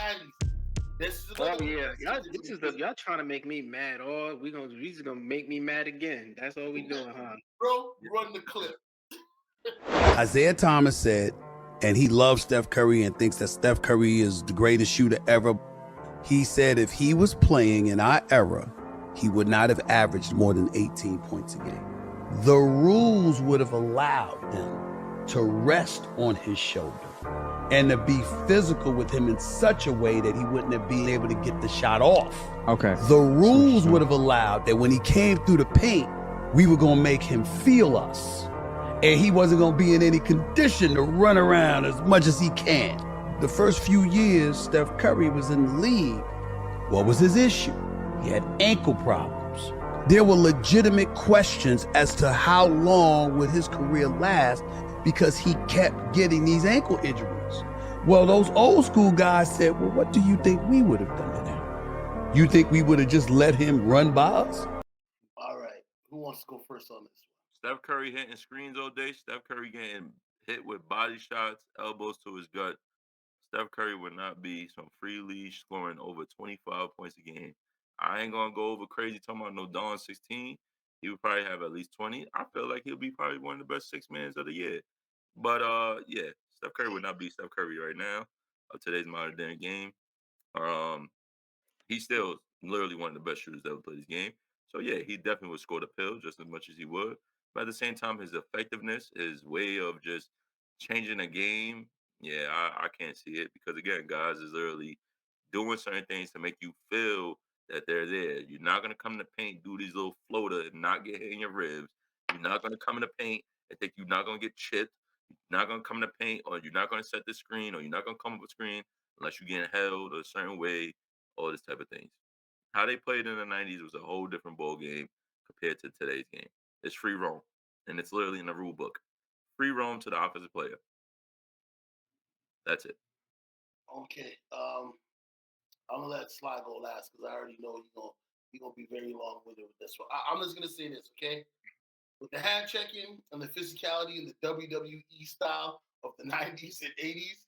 90s. This is Oh another one. yeah, y'all trying to make me mad. Oh, we just gonna make me mad again. That's all we doing, huh? Bro, run the clip. Isiah Thomas said, and he loves Steph Curry and thinks that Steph Curry is the greatest shooter ever. He said if he was playing in our era, he would not have averaged more than 18 points a game. The rules would have allowed them to rest on his shoulder and to be physical with him in such a way that he wouldn't have been able to get the shot off. Okay. The rules would have allowed that when he came through the paint, we were going to make him feel us. And he wasn't going to be in any condition to run around as much as he can. The first few years Steph Curry was in the league, what was his issue? He had ankle problems. There were legitimate questions as to how long would his career last because he kept getting these ankle injuries. Well, those old school guys said, well, what do you think we would have done to him? You think we would have just let him run by us? All right. Who wants to go first on this one? Steph Curry hitting screens all day. Steph Curry getting hit with body shots, elbows to his gut. Steph Curry would not be some free leash scoring over 25 points a game. I ain't going to go over crazy talking about no Dawn 16. He would probably have at least 20. I feel like he'll be probably one of the best six mans of the year. But, yeah, Steph Curry would not be Steph Curry right now of today's modern day game. He's still literally one of the best shooters that ever played this game. So, yeah, he definitely would score the pill just as much as he would. But at the same time, his effectiveness, his way of just changing a game, yeah, I can't see it because, again, guys is literally doing certain things to make you feel that they're there. You're not going to come in the paint, do these little floater and not get hit in your ribs. You're not going to come in the paint and think you're not going to get chipped. You're not going to come in the paint or you're not going to set the screen or you're not going to come up a screen unless you're getting held a certain way, all this type of things. How they played in the 90s was a whole different ball game compared to today's game. It's free roam, and it's literally in the rule book. Free roam to the offensive player. That's it. Okay. I'm gonna let Sly go last because I already know you're gonna be very long-winded with this one. I'm just gonna say this, okay? With the hand checking and the physicality and the WWE style of the 90s and 80s,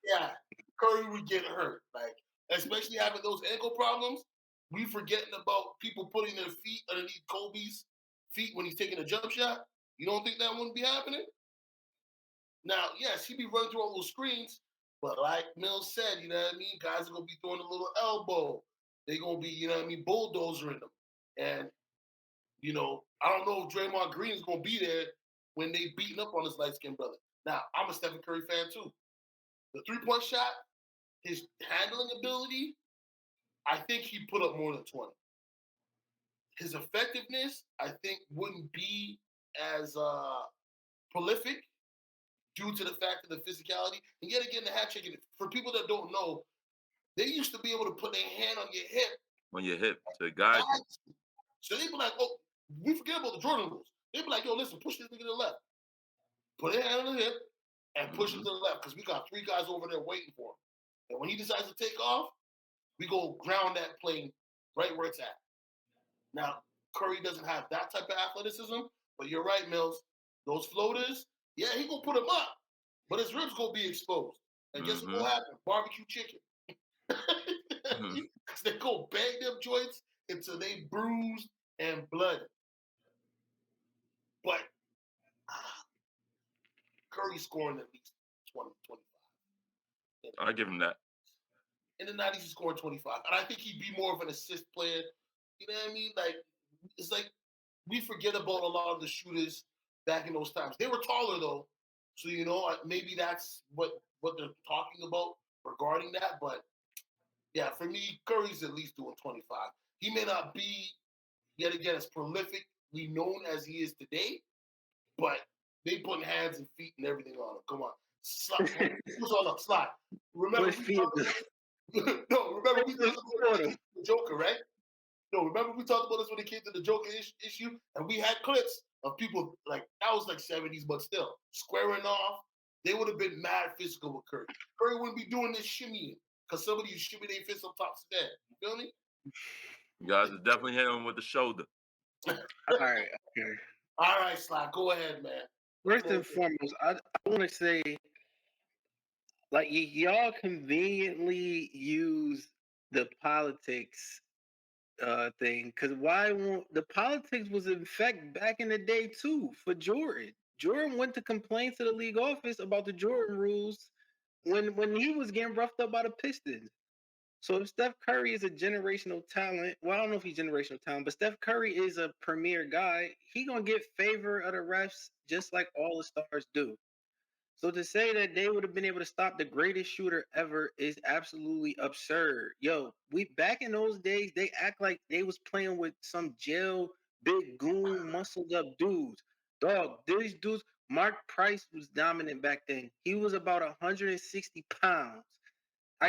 yeah, Curry would get hurt. Like, especially having those ankle problems, we forgetting about people putting their feet underneath Kobe's feet when he's taking a jump shot. You don't think that wouldn't be happening? Now, yes, he'd be running through all those screens, but like Mills said, you know what I mean? Guys are going to be throwing a little elbow. They're going to be, you know what I mean, bulldozering them. And, you know, I don't know if Draymond Green is going to be there when they beating up on his light-skinned brother. Now, I'm a Stephen Curry fan too. The three-point shot, his handling ability, I think he put up more than 20. His effectiveness, I think, wouldn't be as prolific due to the fact of the physicality. And yet again, the hat checking, for people that don't know, they used to be able to put their hand on your hip. On your hip to guide you. So they'd be like, oh, we forget about the Jordan rules. They'd be like, yo, listen, push this nigga to the left. Put their hand on the hip and push him to the left because we got three guys over there waiting for him. And when he decides to take off, we go ground that plane right where it's at. Now, Curry doesn't have that type of athleticism, but you're right, Mills. Those floaters, yeah, he gonna put them up, but his ribs gonna be exposed. And guess what will happen? Barbecue chicken. Because they go bang them joints until they bruised and blood. But Curry scoring at least 20, 25. I give him that. In the 90s, he scored 25. And I think he'd be more of an assist player. You know what I mean? Like, it's like we forget about a lot of the shooters back in those times. They were taller, though. So, you know, maybe that's what they're talking about regarding that. But, yeah, for me, Curry's at least doing 25. He may not be, yet again, as prolifically known as he is today, but they putting hands and feet and everything on him. Come on. Slide. Who's on up? Slide. Remember, we talked about the Joker, right? No, remember we talked about this when it came to the Joker issue, and we had clips of people like that was like 70s, but still squaring off. They would have been mad physical with Curry. Curry wouldn't be doing this shimmying because somebody shimmy their fist up top of head. You feel me? You guys are definitely hitting him with the shoulder. All right, okay. All right, Sly, go ahead, man. First and foremost, I want to say Like y'all conveniently use the politics thing, because why won't the politics was in fact back in the day too for Jordan. Jordan went to complain to the league office about the Jordan rules when he was getting roughed up by the Pistons. So if Steph Curry is a generational talent, well, I don't know if he's generational talent, but Steph Curry is a premier guy. He gonna get favor of the refs just like all the stars do. So to say that they would have been able to stop the greatest shooter ever is absolutely absurd. Yo, we back in those days, they act like they was playing with some jail big goon muscled up dudes. Dog, these dudes, Mark Price was dominant back then. He was about 160 pounds.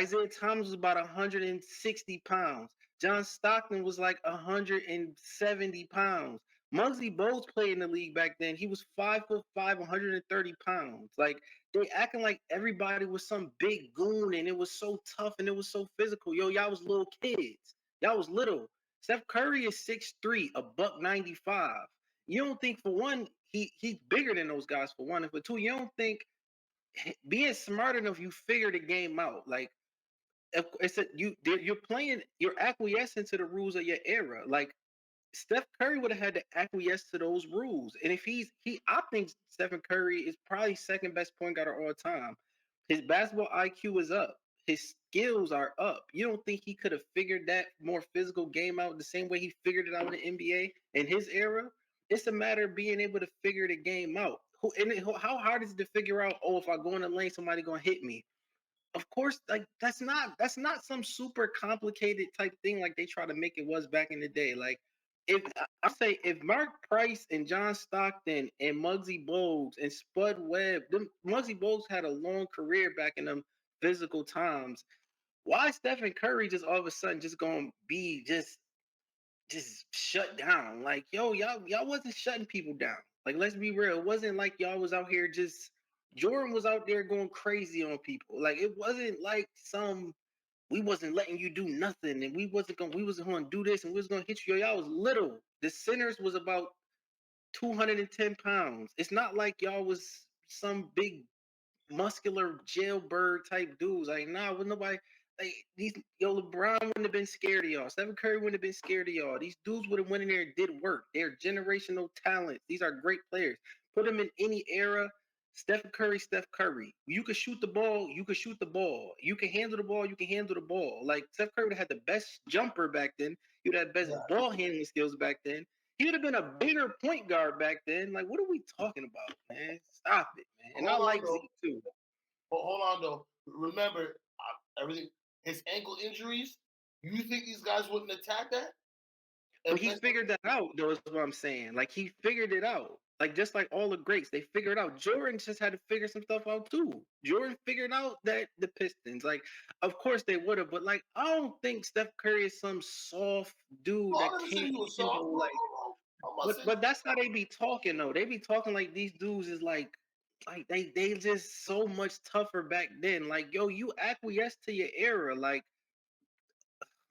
Isiah Thomas was about 160 pounds. John Stockton was like 170 pounds. Muggsy Bogues played in the league back then. He was 5'5", 130 pounds. Like they acting like everybody was some big goon and it was so tough and it was so physical. Yo, y'all was little kids. Y'all was little. Steph Curry is 6'3", a buck 95. You don't think for one he's bigger than those guys for one, and for two, you don't think being smart enough you figure the game out. Like it's you're playing, you're acquiescing to the rules of your era. Like Steph Curry would have had to acquiesce to those rules, and if I think Stephen Curry is probably second best point guard of all time. His basketball IQ is up. His skills are up. You don't think he could have figured that more physical game out the same way he figured it out in the NBA in his era? It's a matter of being able to figure the game out. How hard is it to figure out? Oh, if I go in the lane, somebody gonna hit me. Of course, like that's not some super complicated type thing like they try to make it was back in the day. Like if I say if Mark Price and John Stockton and Muggsy Bogues and Spud Webb, Muggsy Bogues had a long career back in them physical times. Why Stephen Curry just all of a sudden just gonna be just shut down? Like yo, y'all wasn't shutting people down. Like let's be real, it wasn't like y'all was out here just Jordan was out there going crazy on people. Like it wasn't like we wasn't letting you do nothing and we wasn't gonna do this and we was gonna hit you. Y'all was little. The centers was about 210 pounds. It's not like y'all was some big muscular jailbird type dudes. Like, nah, with nobody like these LeBron wouldn't have been scared of y'all. Stephen Curry wouldn't have been scared of y'all. These dudes would have went in there and did work. They're generational talents. These are great players. Put them in any era. Steph Curry. You can shoot the ball, you can shoot the ball. You can handle the ball, you can handle the ball. Like Steph Curry would have had the best jumper back then. He would have best ball handling skills back then. He would have been a bigger point guard back then. Like, what are we talking about, man? Stop it, man. And I like Zeke too. But hold on though. Remember, everything. His ankle injuries. You think these guys wouldn't attack that? But he figured that out, though, is what I'm saying. Like, he figured it out. Like, just like all the greats, they figured out. Jordan just had to figure some stuff out, too. Jordan figured out that the Pistons, like, of course they would have, but, like, I don't think Steph Curry is some soft dude that can't handle, like, but that's how they be talking, though. They be talking like these dudes is like they just so much tougher back then. Like, yo, you acquiesce to your era. Like,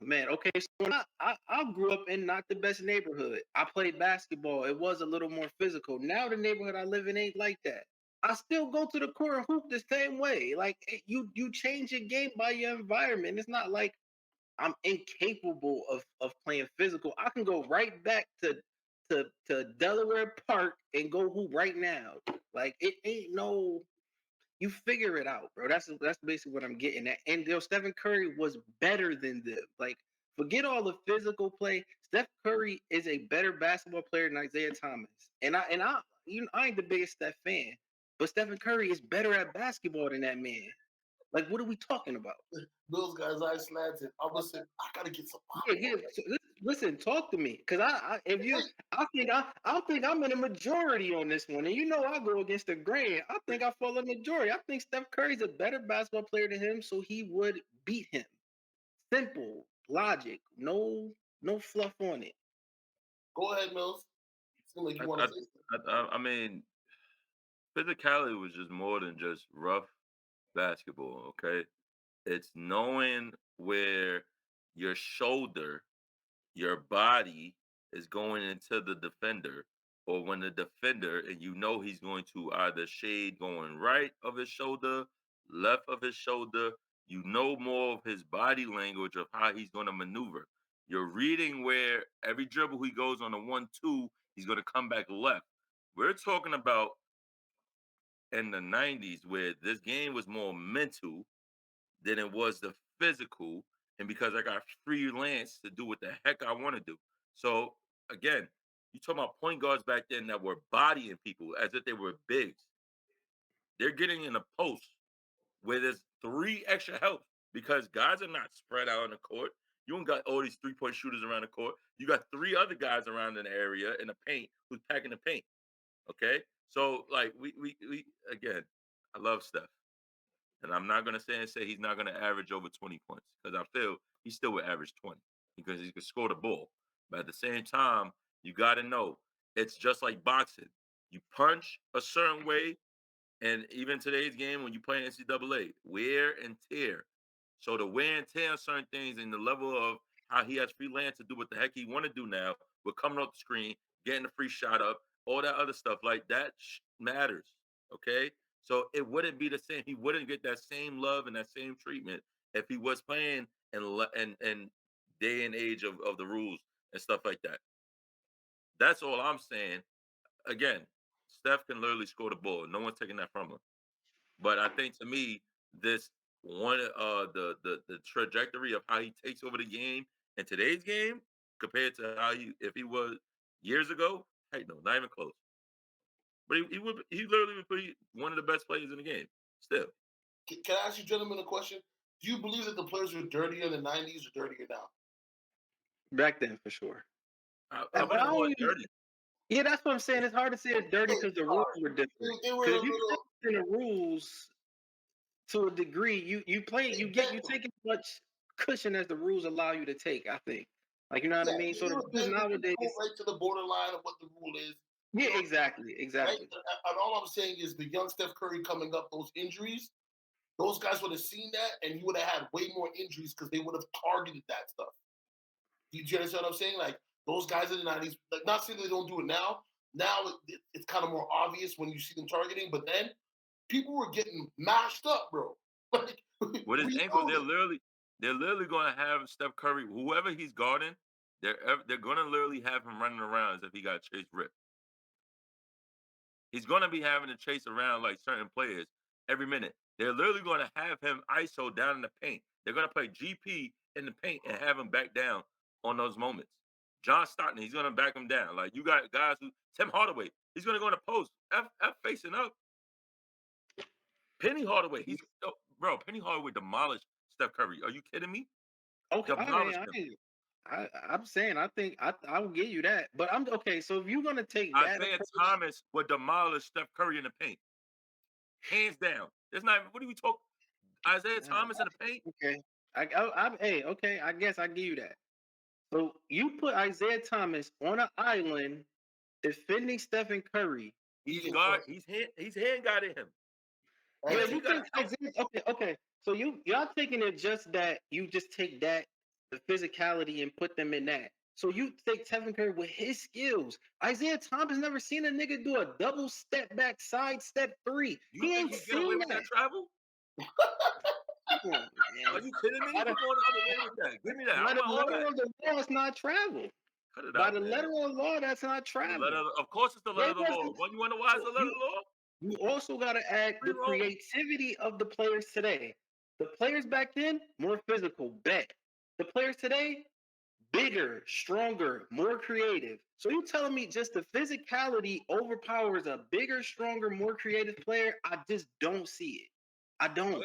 man, okay, so when I grew up in not the best neighborhood. I played basketball. It was a little more physical. Now the neighborhood I live in ain't like that. I still go to the court and hoop the same way. Like you change your game by your environment. It's not like I'm incapable of playing physical. I can go right back to Delaware Park and go hoop right now. Like it ain't no you figure it out, bro. That's basically what I'm getting at. And Stephen Curry was better than them. Like, forget all the physical play. Steph Curry is a better basketball player than Isiah Thomas. I ain't the biggest Steph fan, but Stephen Curry is better at basketball than that man. Like, what are we talking about? Those guys I slanted. I was saying, I gotta get some. Yeah. Listen, talk to me, cause I think I'm in a majority on this one, and you know I go against the grain. I think I fall in the majority. I think Steph Curry's a better basketball player than him, so he would beat him. Simple logic, no fluff on it. Go ahead, Mills. Seems like you want to say something. I mean, physicality was just more than just rough basketball. Okay, it's knowing where your shoulder, your body is going into the defender, or when the defender, and you know he's going to either shade going right of his shoulder, left of his shoulder. You know more of his body language of how he's going to maneuver. You're reading where every dribble he goes on a 1-2, he's going to come back left. We're talking about in the 90s where this game was more mental than it was the physical. And because I got freelance to do what the heck I want to do. So again, you talking about point guards back then that were bodying people as if they were bigs. They're getting in a post where there's 3 extra helps because guys are not spread out on the court. You don't got all these 3-point shooters around the court. You got 3 other guys around in the area in the paint who's packing the paint. Okay, so like we again, I love Steph, and I'm not gonna say he's not gonna average over 20 points because I feel he still would average 20 because he could score the ball. But at the same time, you got to know it's just like boxing. You punch a certain way, and even today's game, when you play NCAA, wear and tear. So the wear and tear on certain things and the level of how he has freelance to do what the heck he want to do now, with coming off the screen, getting the free shot up, all that other stuff like that matters. Okay, so it wouldn't be the same. He wouldn't get that same love and that same treatment if he was playing and day and age of the rules and stuff like that. That's all I'm saying. Again, Steph can literally score the ball. No one's taking that from him. But I think to me, this one the trajectory of how he takes over the game in today's game compared to how if he was years ago, hey no, not even close. But he literally would be one of the best players in the game. Still. Can I ask you gentlemen a question? Do you believe that the players were dirtier in the 90s or dirtier now? Back then, for sure. I wouldn't call it dirty. Yeah, that's what I'm saying. It's hard to say it's dirty because the rules were different. Because if you play in the rules to a degree, you take as much cushion as the rules allow you to take. I think, like, you know what I mean. So the rules nowadays go right to the borderline of what the rule is. Yeah, exactly. Right? And all I'm saying is the young Steph Curry coming up, those injuries, those guys would have seen that, and he would have had way more injuries because they would have targeted that stuff. Do you understand what I'm saying? Like, those guys in the 90s, like, not saying they don't do it now. Now it's kind of more obvious when you see them targeting, but then people were getting mashed up, bro. Like, with his ankle, they're literally going to have Steph Curry, whoever he's guarding, they're going to literally have him running around as if he got chased ripped. He's going to be having to chase around like certain players every minute. They're literally going to have him ISO down in the paint. They're going to play GP in the paint and have him back down on those moments. John Stockton, he's going to back him down. Like, you got guys who, Tim Hardaway, he's going to go in the post, F facing up. Penny Hardaway, Penny Hardaway demolished Steph Curry. Are you kidding me? Okay, I'm saying I think I will give you that, but I'm okay. So if you're gonna take that, Isiah Thomas would demolish Steph Curry in the paint, hands down. There's not. What are we talking? Isiah Thomas in the paint? Okay, I guess I give you that. So you put Isiah Thomas on an island defending Stephen Curry. He's hand guarding him. Yeah, you think okay. So y'all taking it just that you just take that the physicality and put them in that. So you take Stephen Curry with his skills. Isiah Thomas never seen a nigga do a double step back side step 3. He ain't seen that travel. Are you kidding me? You're going the other way with that. Give me that. By the letter of the law, it's not travel. By the letter of the law, that's not travel. Of course, it's the letter of the law. But you wonder why it's the letter of the law? You also got to add the creativity of the players today. The players back then, more physical, bet. The players today, bigger, stronger, more creative. So you telling me just the physicality overpowers a bigger, stronger, more creative player? I just don't see it. I don't.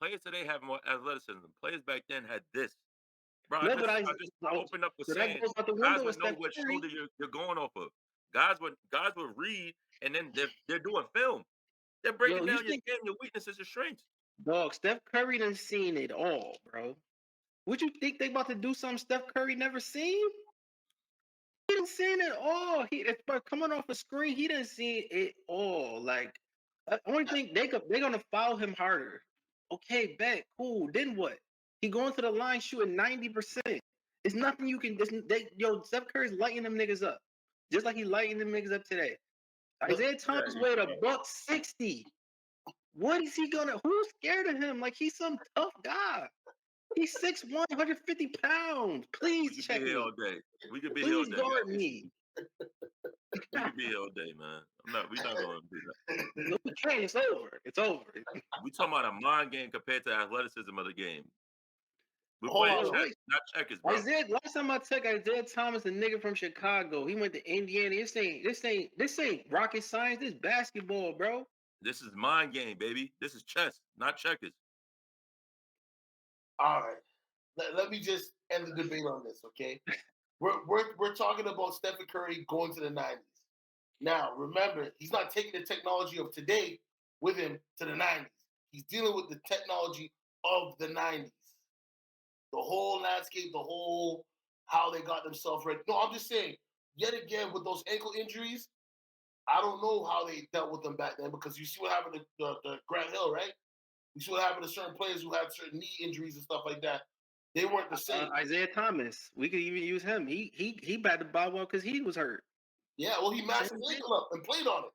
Players today have more athleticism. Players back then had this. Bro, No, I just opened up with saying guys would know what shoulder you're going off of. Guys would read, and then they're doing film. They're breaking down your weaknesses and strengths. Dog, Steph Curry done seen it all, bro. Would you think they about to do something Steph Curry never seen? He done seen it all. Coming off the screen, he done seen it all. Like, the only thing they're gonna foul him harder. Okay, bet, cool. Then what? He going to the line shooting 90%. It's nothing you can. Steph Curry's lighting them niggas up, just like he lighting them niggas up today. Isiah Thomas weighed $160. What is he gonna? Who's scared of him? Like he's some tough guy. He's 6'1", 150 pounds. Please We could check be here me. all day. We could be here all Please day. guard me. We could be here all day, man. We're not going to do that. No, we can't. It's over. It's over. We talking about a mind game compared to athleticism of the game. We're Hold playing on, chess, wait. not checkers, bro. Last time I checked, Isiah Thomas, a nigga from Chicago. He went to Indiana. This ain't rocket science. This basketball, bro. This is mind game, baby. This is chess, not checkers. All right. Let me just end the debate on this, okay? We're talking about Stephen Curry going to the 90s. Now, remember, he's not taking the technology of today with him to the 90s. He's dealing with the technology of the 90s. The whole landscape, the whole how they got themselves ready. No, I'm just saying, yet again, with those ankle injuries, I don't know how they dealt with them back then because you see what happened to the Grant Hill, right? You see what happened to certain players who had certain knee injuries and stuff like that. They weren't the same. Isiah Thomas. We could even use him. He batted the ball well because he was hurt. Yeah, well, he mashed his ankle up and played on it.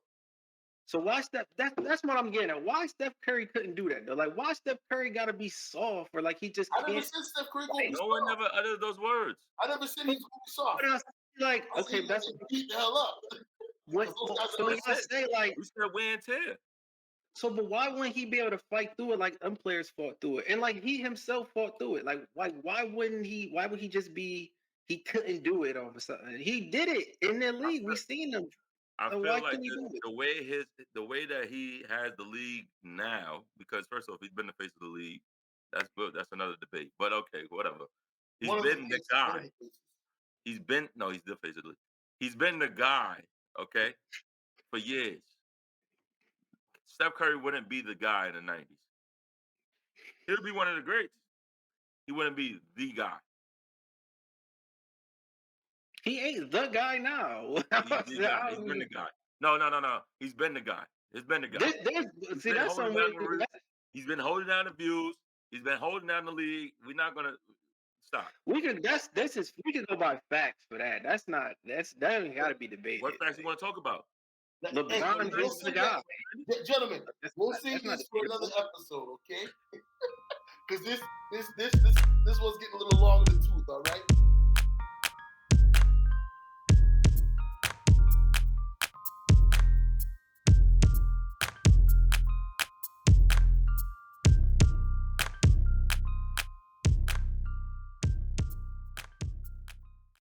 So why Steph? That's what I'm getting at. Why Steph Curry couldn't do that though? Like why Steph Curry got to be soft or like he just I never can't? said Steph Curry gonna be No soft. one never uttered those words. I never said he's gonna be soft. But I was like, I okay, said that's he beat the hell up. what. So when I say like, We said wear and tear. so but why wouldn't he be able to fight through it like them players fought through it, and like he himself fought through it? Like why wouldn't he? Why would he just be? He couldn't do it all of a sudden. He did it in the league. We seen him. I So feel why like couldn't he do it? the way that he has the league now, because first off, he's been the face of the league. That's good. That's another debate. But okay, whatever. He's been the guy. He's the face of the league. He's been the guy, okay, for years. Steph Curry wouldn't be the guy in the 90s. He'll be one of the greats. He wouldn't be the guy. He ain't the guy now. He's the guy. He's been the guy. No. He's been the guy. He's been the guy. See, that's something. He's been holding down the views. He's been holding down the league. We're not gonna stop. We can. We can go by facts for that. That ain't got to be debated. What facts you want to talk about? LeBron is the guy. Gentlemen, we'll see this for another episode, okay? Because this was